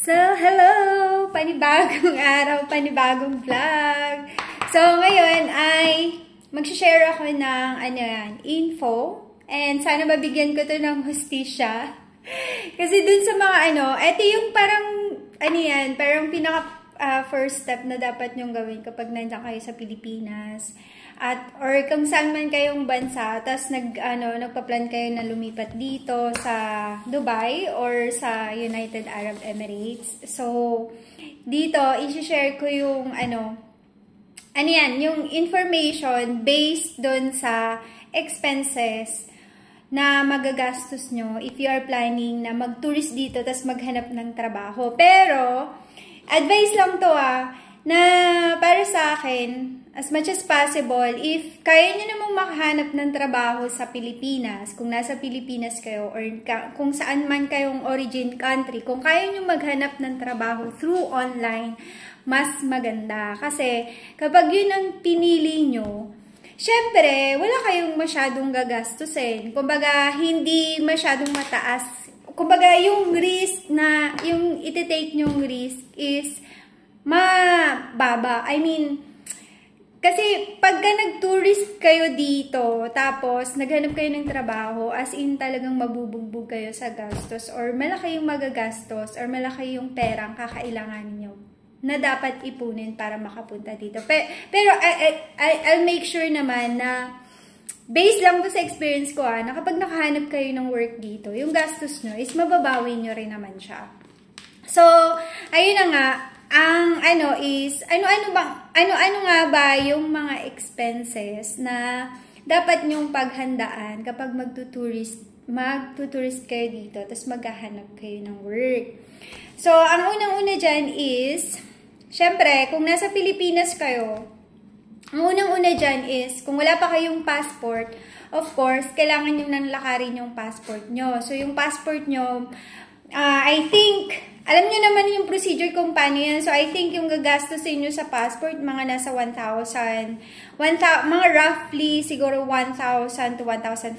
So, hello! Panibagong araw, panibagong vlog. So, ngayon ay mag-share ako ng info. And sana mabigyan ko to ng hustisya. Kasi dun sa mga eto yung parang, parang pinaka first step na dapat nyong gawin kapag nandiyan kayo sa Pilipinas. Or kung saan man kayong bansa, tapos nagpa-plan kayo na lumipat dito sa Dubai or sa United Arab Emirates. So, dito, i-share ko yung yung information based dun sa expenses na magagastos nyo if you are planning na mag-tourist dito tapos maghanap ng trabaho. Pero, advice lang to na para sa akin, as much as possible, if kaya nyo namang makahanap ng trabaho sa Pilipinas, kung nasa Pilipinas kayo, or kung saan man kayong origin country, kung kaya nyo maghanap ng trabaho through online, mas maganda. Kasi kapag yun ang pinili nyo, syempre, wala kayong masyadong gagastusin. Kumbaga, hindi masyadong mataas. Kumbaga, yung risk na, yung iti-take nyong risk is mababa. I mean, kasi pagka nag-tourist kayo dito, tapos naghanap kayo ng trabaho, as in talagang mabubugbog kayo sa gastos, or malaki yung magagastos, or malaki yung perang kakailanganin nyo na dapat ipunin para makapunta dito. Pero I'll make sure naman na based lang to sa experience ko na kapag nakahanap kayo ng work dito, yung gastos nyo is mababawi nyo rin naman siya. So, ayun na nga, ang ano nga ba yung mga expenses na dapat nyong paghandaan kapag magtuturist kayo dito, tapos maghahanap kayo ng work. So, ang unang-una dyan is, syempre, kung nasa Pilipinas kayo, ang unang-una dyan is, kung wala pa kayong passport, of course, kailangan nyo nang lakarin yung passport nyo. So, yung passport nyo, I think, alam nyo naman yung procedure kung paano yan. So, I think yung gagastusin nyo sa passport, mga nasa 1,000, mga roughly, siguro 1,000 to 1,500.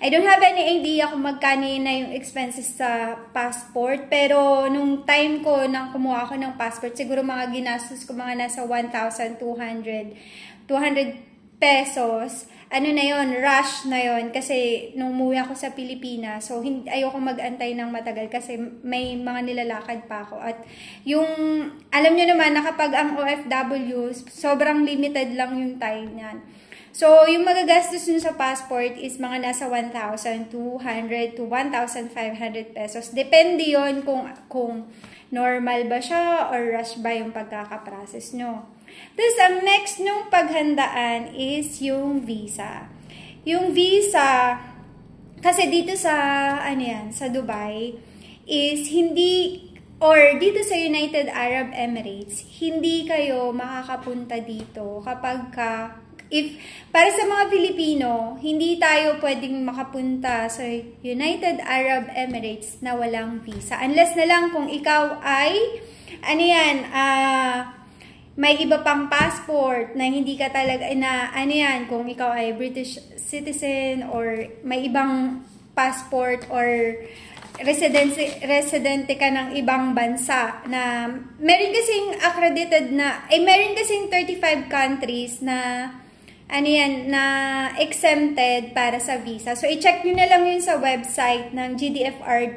I don't have any idea kung magkano na yung expenses sa passport. Pero, nung time ko nang kumuha ako ng passport, siguro mga ginastos ko mga nasa 1,200 pesos. Ano na yon, rush na yon, kasi nung umuwi ako sa Pilipinas, so ayoko mag-antay ng matagal kasi may mga nilalakad pa ako. At yung, alam nyo naman na kapag ang OFWs, sobrang limited lang yung time niyan. So, yung magagastos nyo sa passport is mga nasa 1,200 to 1,500 pesos. Depende yon kung normal ba siya or rush ba yung pagkakaprocess nyo. Tapos, ang next nyong paghandaan is yung visa. Yung visa, kasi dito sa, sa Dubai, is hindi, or dito sa United Arab Emirates, hindi kayo makakapunta dito kapag para sa mga Pilipino, hindi tayo pwedeng makapunta sa United Arab Emirates na walang visa. Unless na lang kung ikaw ay, may iba pang passport na hindi ka talaga, kung ikaw ay British citizen or may ibang passport or residente ka ng ibang bansa na meron kasing accredited na, meron kasing 35 countries na na exempted para sa visa. So, i-check nyo na lang yun sa website ng GDFR,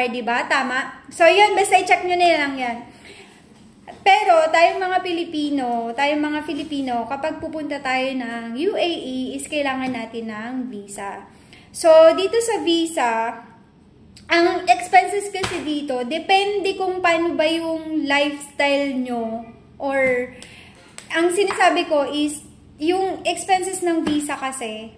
diba? Tama? So, yun, basta i-check nyo na lang yan. Pero, tayong mga Filipino, kapag pupunta tayo ng UAE, is kailangan natin ng visa. So, dito sa visa, ang expenses kasi dito, depende kung paano ba yung lifestyle nyo, or, ang sinasabi ko is, yung expenses ng visa kasi,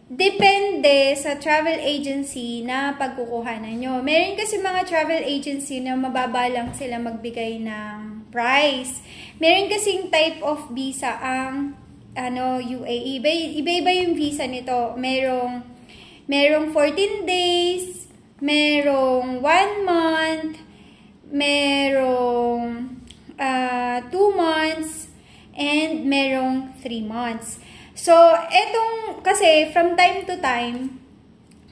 depende sa travel agency na pagkukuhanan nyo. Meron kasi mga travel agency na mababa lang sila magbigay ng price. Meron kasing type of visa ang UAE. Iba-iba yung visa nito. Merong 14 days, merong 1 month, merong 2 months, and merong 3 months. So, etong, kasi from time to time,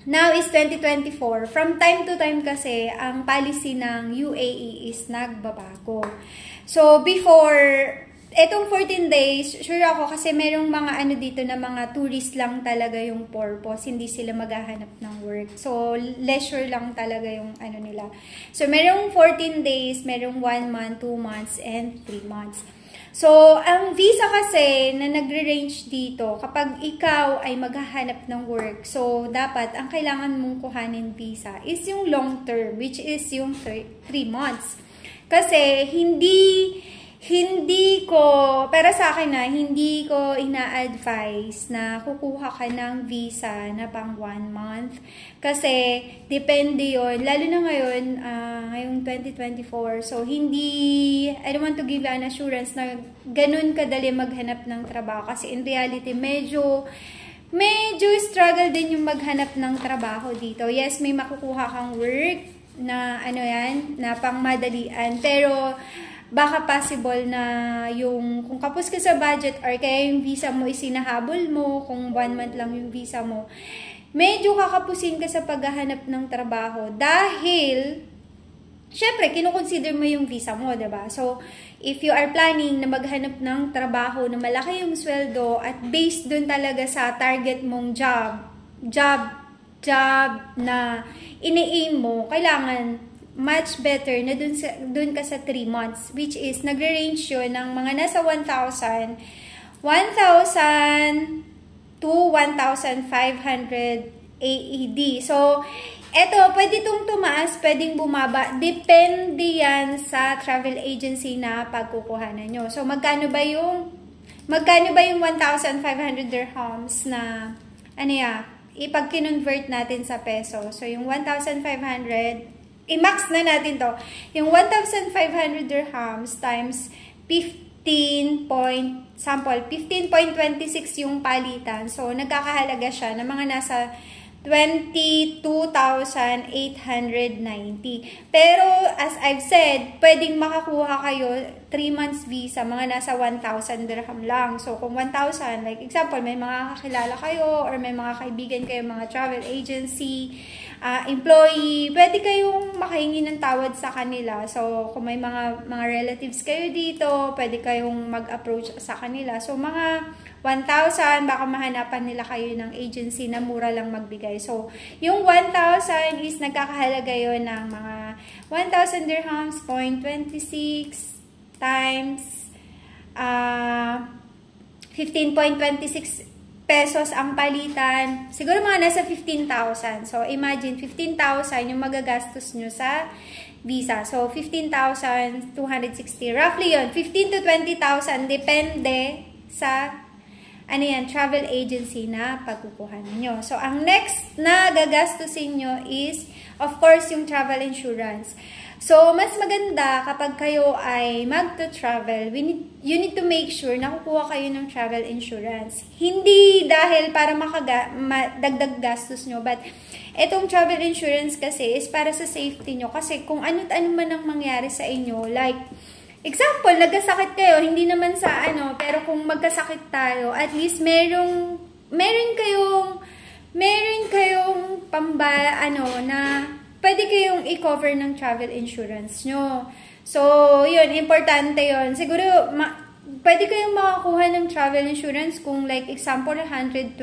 Now is 2024. From time to time kasi, ang policy ng UAE is nagbabago. So, before, etong 14 days, sure ako kasi merong mga ano dito na mga tourist lang talaga yung purpose. Hindi sila maghahanap ng work. So, leisure lang talaga yung ano nila. So, merong 14 days, merong 1 month, 2 months, and 3 months. So, ang visa kasi na nagre-range dito, kapag ikaw ay maghahanap ng work, so, dapat ang kailangan mong kuhanin visa is yung long term, which is yung 3 months. Kasi, hindi ko, para sa akin na, hindi ko ina-advise na kukuha ka ng visa na pang 1 month. Kasi, depende yon, lalo na ngayon, ngayong 2024. So, I don't want to give an assurance na ganun kadali maghanap ng trabaho. Kasi, in reality, medyo struggle din yung maghanap ng trabaho dito. Yes, may makukuha kang work na, na pangmadalian. Pero, baka possible na kung kapos ka sa budget or kaya yung visa mo isinahabol mo, kung 1 month lang yung visa mo, medyo kakapusin ka sa paghahanap ng trabaho dahil, syempre, kinukonsider mo yung visa mo, diba? So, if you are planning na maghanap ng trabaho na malaki yung sweldo at based dun talaga sa target mong job na ini-aim mo, kailangan much better na dun ka sa 3 months, which is nagre-range yun ng mga nasa 1,000 to 1,500 AED. So, eto, pwede itong tumaas, pwedeng bumaba. Depende yan sa travel agency na pagkukuhanan nyo. So, magkano ba yung 1,500 dirhams na, ipag kinonvert natin sa peso. So, yung 1,500, i-max na natin to. Yung 1,500 dirhams times 15.26 yung palitan. So, nagkakahalaga siya ng mga nasa 22,890. Pero, as I've said, pwedeng makakuha kayo 3 months visa, mga nasa 1,000 dirham lang. So, kung 1,000, like example, may mga kakilala kayo or may mga kaibigan kayo, mga travel agency, employee, pwede kayong makahingi ng tawad sa kanila. So, kung may mga relatives kayo dito, pwede kayong mag-approach sa kanila. So, mga 1,000, baka mahanapan nila kayo ng agency na mura lang magbigay. So, yung 1,000 is nagkakahalaga yun ng mga 1,000 dirhams, 0.26 times 15.26 pesos ang palitan. Siguro mga nasa 15,000. So, imagine, 15,000 yung magagastos nyo sa visa. So, 15,260. Roughly yun. 15 to 20,000. Depende sa travel agency na pagkukuhan nyo. So, ang next na gagastusin nyo is, of course, yung travel insurance. So, mas maganda kapag kayo ay mag-travel, you need to make sure na kukuha kayo ng travel insurance. Hindi dahil para dagdag gastos nyo, but itong travel insurance kasi is para sa safety nyo. Kasi kung ano't ano man ang mangyari sa inyo, like, example, nagkasakit kayo, hindi naman sa pero kung magkasakit tayo, at least meron kayong na pwede kayong i-cover ng travel insurance nyo. So, yun, importante yun. Siguro, pwede kayong makakuha ng travel insurance kung like example, 120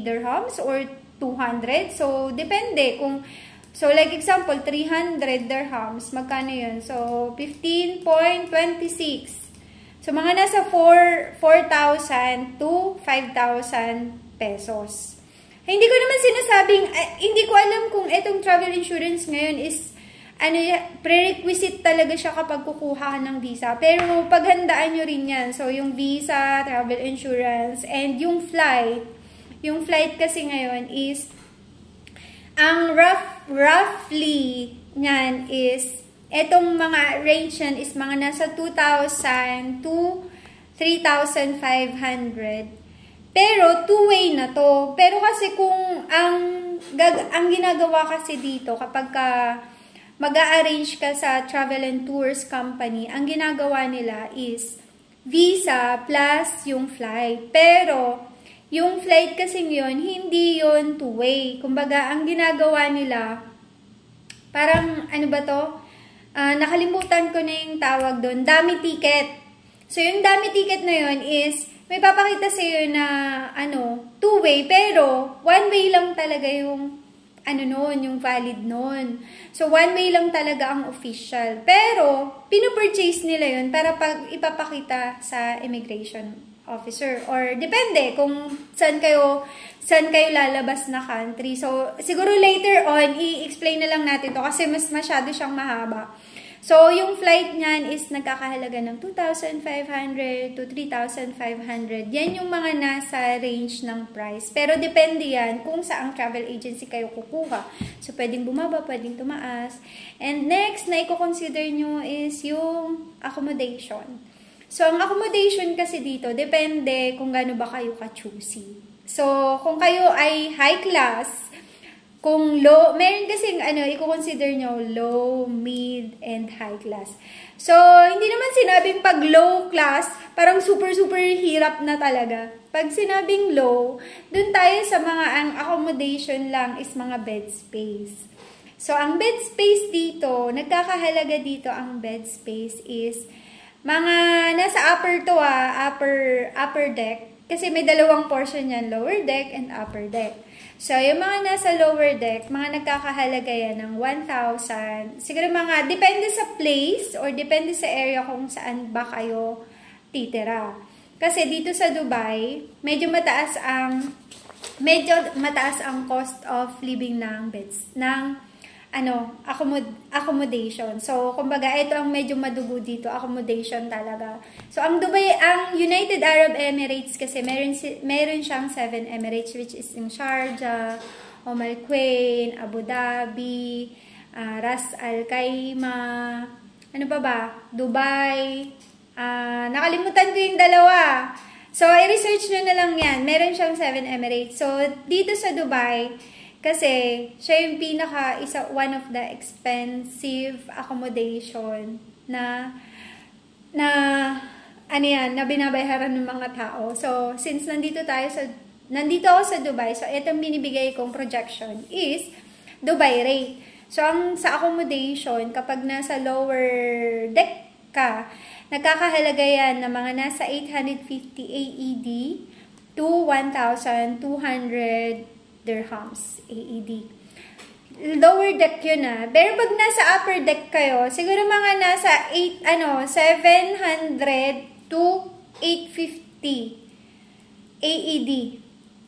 dirhams or 200. So, depende kung so, like example, 300 dirhams, magkano yun? So, 15.26. So, mga nasa 4,000 to 5,000 pesos. Hindi ko naman sinasabing, hindi ko alam kung itong travel insurance ngayon is, prerequisite talaga siya kapag kukuha ng visa. Pero, paghandaan nyo rin yan. So, yung visa, travel insurance, and yung flight. Yung flight kasi ngayon is, ang roughly niyan is, etong mga range yan is mga nasa 2,000 to 3,500. Pero, two-way na to. Pero kasi kung ang ginagawa kasi dito, kapag mag-a-arrange ka sa travel and tours company, ang ginagawa nila is visa plus yung flight. Pero, yung flight kasing yun, hindi yun two-way. Kumbaga, ang ginagawa nila, parang, ano ba to? Nakalimutan ko na yung tawag doon, dummy ticket. So, yung dummy ticket na yun is, may papakita sa'yo na, two-way, pero one-way lang talaga yung, yung valid nun. So, one-way lang talaga ang official. Pero, pinupurchase nila yun para ipapakita sa immigration officer. Or, depende kung saan kayo lalabas na country. So, siguro later on, i-explain na lang natin to kasi masyado siyang mahaba. So, yung flight niyan is nagkakahalaga ng 2,500 to 3,500. Yan yung mga nasa range ng price. Pero depende yan kung saang travel agency kayo kukuha. So, pwedeng bumaba, pwedeng tumaas. And next na i-consider nyo is yung accommodation. So, ang accommodation kasi dito, depende kung gaano ba kayo ka-choosy. So, kung kayo ay high class, kung low, meron kasing i-consider nyo low, mid, and high class. So, hindi naman sinabing pag low class, parang super hirap na talaga. Pag sinabing low, dun tayo sa mga ang accommodation lang is mga bed space. So, ang bed space dito, nagkakahalaga dito ang bed space is mga nasa upper deck. Kasi may dalawang portion yan, lower deck and upper deck. So, yung mga nasa lower deck, mga nagkakahalaga yan ng 1,000. Siguro mga, depende sa place or depende sa area kung saan ba kayo titira. Kasi dito sa Dubai, medyo mataas ang cost of living ng beds, ng accommodation. So, kumbaga, ito ang medyo madugo dito, accommodation talaga. So, ang United Arab Emirates kasi meron siyang 7 Emirates which is in Sharjah, Al Quwain, Abu Dhabi, Ras Al Khaimah, Dubai, nakalimutan ko yung dalawa. So, i-research nyo na lang yan. Meron siyang 7 Emirates. So, dito sa Dubai, kasi siya yung one of the expensive accommodation na binabayaran ng mga tao. So, since nandito ako sa Dubai, so itong binibigay kong projection is Dubai rate. So, sa accommodation, kapag nasa lower deck ka, nagkakahalaga yan ng mga nasa 850 AED to 1,200 dirhams AED. Lower deck yun Pero pag nasa upper deck kayo, siguro mga nasa 700 to 850 AED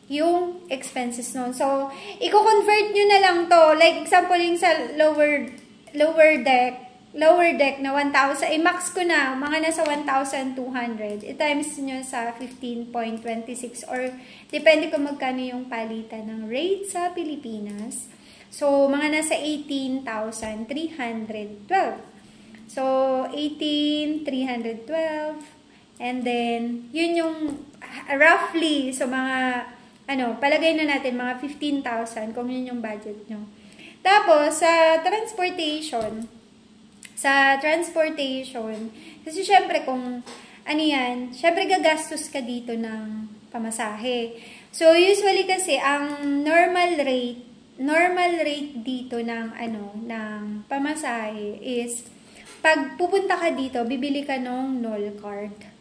yung expenses nun. So, i-convert nyo na lang to. Like, example yung sa lower deck na 1,000, max ko na, mga nasa 1,200. I-times nyo sa 15.26 or depende kung magkano yung palitan ng rate sa Pilipinas. So, mga nasa 18,312. So, 18,312. And then, yun yung roughly, so mga, palagay na natin, mga 15,000 kung yun yung budget nyo. Tapos, sa transportation, kasi syempre kung syempre gagastos ka dito ng pamasahe. So, usually kasi, ang normal rate dito ng pamasahe is, pag pupunta ka dito, bibili ka ng NOL card.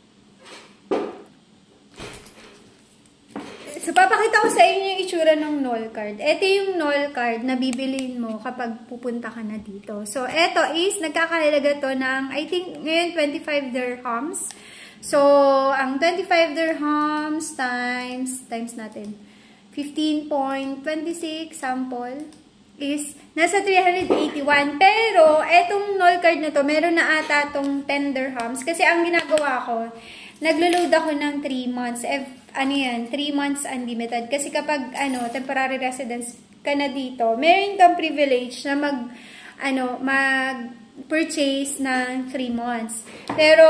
So, papakita ko sa inyo yung itsura ng NOL card. Ito yung NOL card na bibiliin mo kapag pupunta ka na dito. So, ito is, nagkakahalaga to ng, I think, ngayon, 25 dirhams. So, ang 25 dirhams times natin, 15.26 sample is, nasa 381. Pero, etong NOL card na to, meron na ata tong 10 dirhams. Kasi ang ginagawa ko, naglo-load ako ng 3 months. 3 months unlimited. Kasi kapag, temporary residence ka na dito, meron kang privilege na mag-purchase ng 3 months. Pero,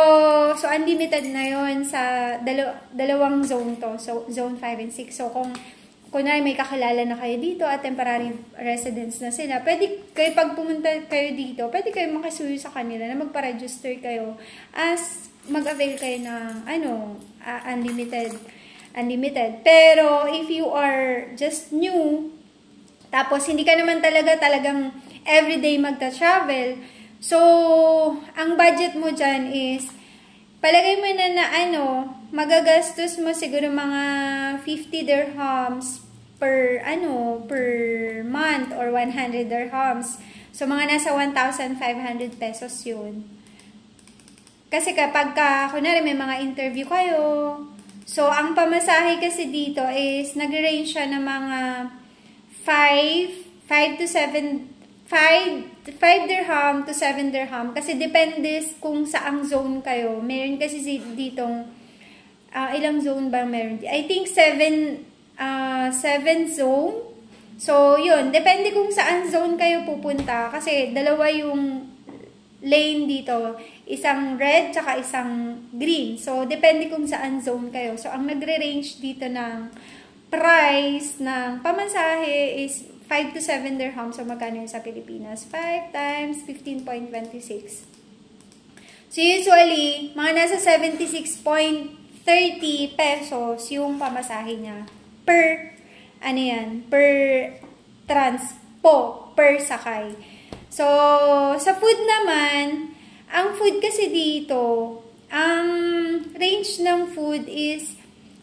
so, unlimited na yon sa dalawang zone to. So, zone 5 and 6. So, kung kunwari may kakilala na kayo dito at temporary residence na sila, pwede kayo, pag pumunta kayo dito, pwede kayo makisuyo sa kanila na magpa-register kayo as mag-avail kayo ng, unlimited unlimited. Pero, if you are just new, tapos hindi ka naman talagang everyday magta-travel, so, ang budget mo dyan is, palagay mo na magagastos mo siguro mga 50 dirhams per month or 100 dirhams. So, mga nasa 1,500 pesos yun. Kasi kapag kunwari may mga interview kayo, so, ang pamasahe kasi dito is, nag-range siya ng mga 5 dirham to 7 dirham. Kasi depende kung saang zone kayo. Meron kasi ditong, ilang zone ba meron? I think 7 zone. So, yun. Depende kung saan zone kayo pupunta. Kasi dalawa yung lane dito. Isang red, tsaka isang green. So, depende kung saan zone kayo. So, ang nagre-range dito ng price ng pamasahe is 5 to 7 dirham. So, magkano yun sa Pilipinas? 5 times 15.26. So, usually, mga nasa 76.30 pesos yung pamasahe niya per, per transpo, per sakay. So, sa food naman, ang food kasi dito, ang range ng food is,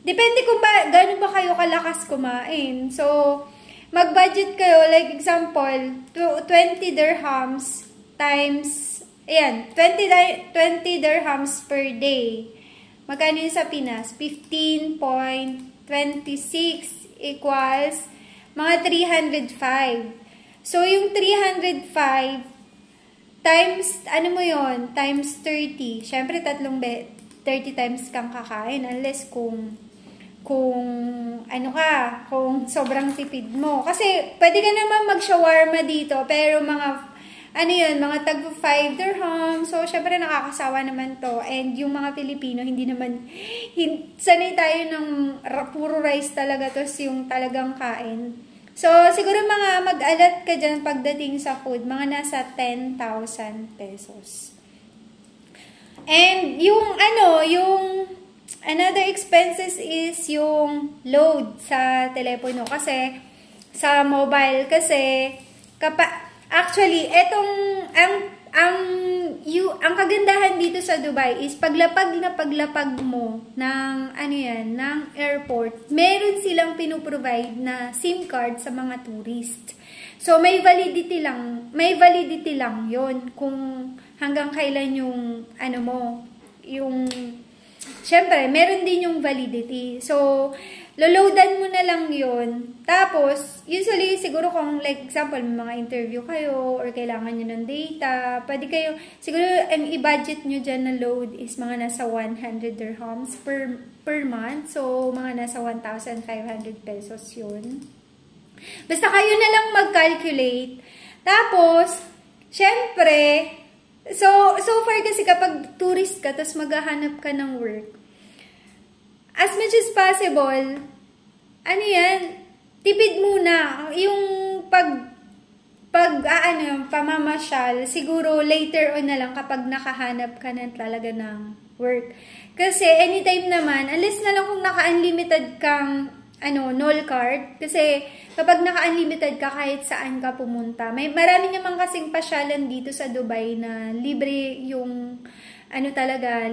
depende kung gano'n ba kayo kalakas kumain. So, mag-budget kayo, like example, 20 dirhams times, 20 dirhams per day. Magkano yun sa Pinas? 15.26 equals mga 305. So, yung 305 times, times 30. Siyempre, 30 times kang kakain unless kung sobrang tipid mo. Kasi, pwede ka naman mag-shawarma dito, pero mga tag 5 dirham. So, syempre, nakakasawa naman to. And yung mga Pilipino, hindi naman, sanay tayo ng puro rice talaga, tos yung talagang kain. So, siguro mga mag-alat ka dyan pagdating sa food, mga nasa 10,000 pesos. And, yung another expenses is yung load sa telepono. Kasi, sa mobile, kasi, actually, ang kagandahan dito sa Dubai is paglapag mo ng ng airport, meron silang pinuprovide na SIM card sa mga tourist. So may validity lang 'yon kung hanggang kailan yung syempre meron din yung validity. So loloadan mo na lang yun. Tapos, usually, siguro kung, like, example, may mga interview kayo or kailangan nyo ng data, pwede kayo, siguro, ang i-budget nyo dyan na load is mga nasa 100 dirhams per month. So, mga nasa 1,500 pesos yun. Basta kayo na lang mag-calculate. Tapos, syempre, so far kasi kapag tourist ka, tapos maghahanap ka ng work, as much as possible, tipid muna. Yung pamamasyal, siguro later on na lang kapag nakahanap ka na talaga ng work. Kasi anytime naman, unless na lang kung naka-unlimited kang null card, kasi kapag naka-unlimited ka kahit saan ka pumunta, marami naman kasing pasyalan dito sa Dubai na libre yung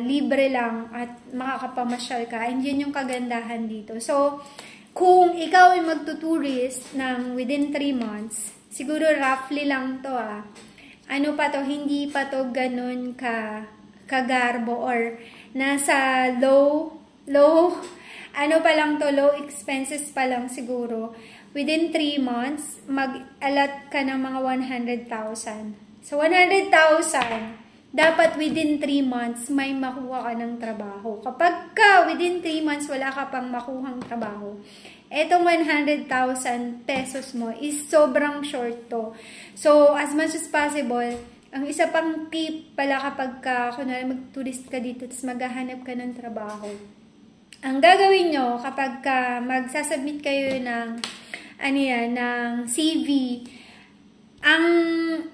libre lang at makakapamasyal ka. And yun yung kagandahan dito. So, kung ikaw ay magtuturist ng within 3 months, siguro roughly lang to hindi pa to ganun kagarbo or nasa low expenses pa lang siguro. Within 3 months, mag-alat ka ng mga 100,000. So, 100,000, dapat within 3 months, may makuha ka ng trabaho. Kapag within 3 months, wala ka pang makuhang trabaho, etong 100,000 pesos mo is sobrang short to. So, as much as possible, ang isa pang tip pala kapag kunwari mag-tourist ka dito, tapos maghahanap ka ng trabaho. Ang gagawin nyo, kapag magsasubmit kayo ng CV,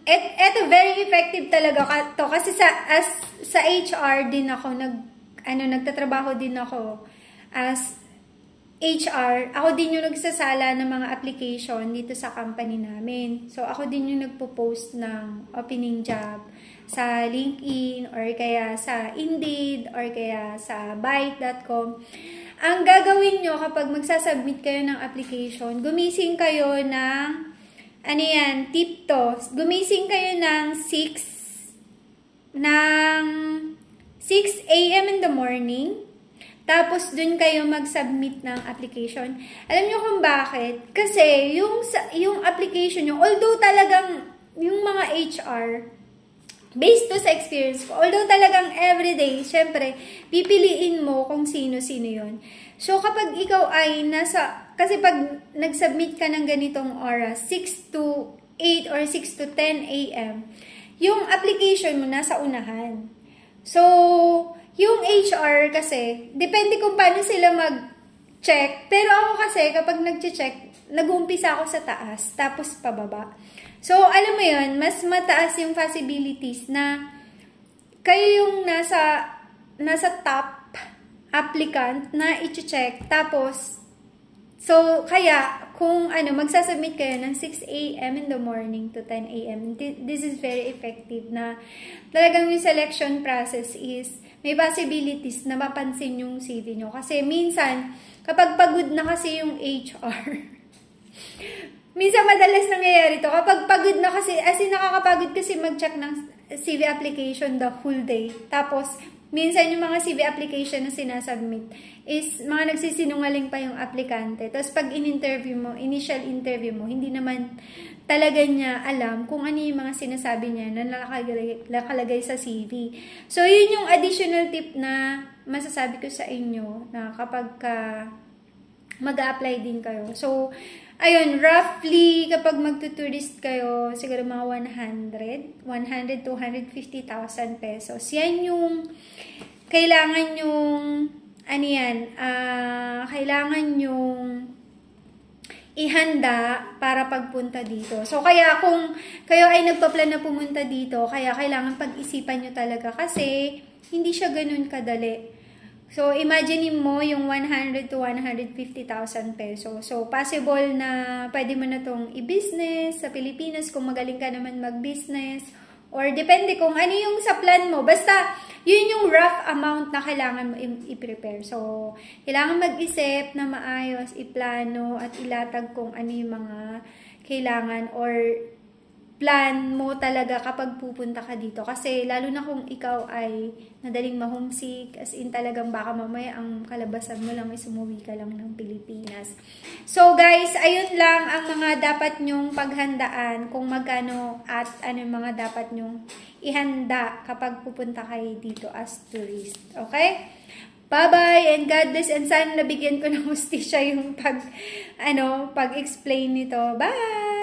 eto very effective talaga to kasi sa HR din ako nagtatrabaho din ako as HR, ako din yung nagsasala ng mga application dito sa company namin. So, ako din yung nagpo-post ng opening job sa LinkedIn or kaya sa Indeed or kaya sa Byte.com. Ang gagawin nyo kapag magsasubmit kayo ng application, gumising kayo ng, ano yan, tip to, gumising kayo ng 6 a.m. in the morning. Tapos, dun kayo mag-submit ng application. Alam nyo kung bakit? Kasi, yung application nyo, although talagang, yung mga HR, based to sa experience ko, although talagang everyday, syempre, pipiliin mo kung sino-sino yun. So, kapag ikaw ay kasi pag nag-submit ka ng ganitong oras, 6 to 8 or 6 to 10 a.m., yung application mo nasa unahan. So, yung HR kasi, depende kung paano sila mag-check. Pero ako kasi, kapag nag-check, nag-uumpisa ako sa taas, tapos pababa. So, alam mo yun, mas mataas yung possibilities na kayo yung nasa top applicant na i-check. Tapos, so, kaya, kung magsasubmit kayo ng 6 a.m. in the morning to 10 a.m., this is very effective na talagang yung selection process is may possibilities na mapansin yung CV nyo. Kasi minsan, kapag pagod na kasi yung HR, minsan madalas nangyayari to. Kapag pagod na kasi, as in nakakapagod kasi mag-check ng CV application the whole day. Tapos, minsan yung mga CV application na sinasubmit is mga nagsisinungaling pa yung aplikante. Tapos pag initial interview mo, hindi naman talaga niya alam kung ano yung mga sinasabi niya na nakalagay sa CV. So, yun yung additional tip na masasabi ko sa inyo na kapag mag-a-apply din kayo. So, ayun, roughly, kapag magtuturist kayo, siguro mga 100 to 150,000 pesos. Yan yung kailangan yung, kailangan yung ihanda para pagpunta dito. So, kaya kung kayo ay nagpa-plan na pumunta dito, kaya kailangan pag-isipan nyo talaga kasi hindi siya ganun kadali. So, imagine mo yung 100 to 150,000 pesos. So, possible na pwede mo na itong i-business sa Pilipinas kung magaling ka naman mag-business. Or depende kung ano yung sa plan mo. Basta, yun yung rough amount na kailangan mo i-prepare. So, kailangan mag-isip na maayos, iplano, at ilatag kung ano yung mga kailangan or plan mo talaga kapag pupunta ka dito. Kasi lalo na kung ikaw ay madaling ma-homesick, as in talagang baka mamaya ang kalabasan mo lang ay sumuwi ka lang ng Pilipinas. So guys, ayun lang ang mga dapat nyong paghandaan kung magkano at ano mga dapat nyong ihanda kapag pupunta kayo dito as tourist. Okay? Bye-bye and God bless, and sana nabigyan ko ng hustisya yung pag-explain nito. Bye!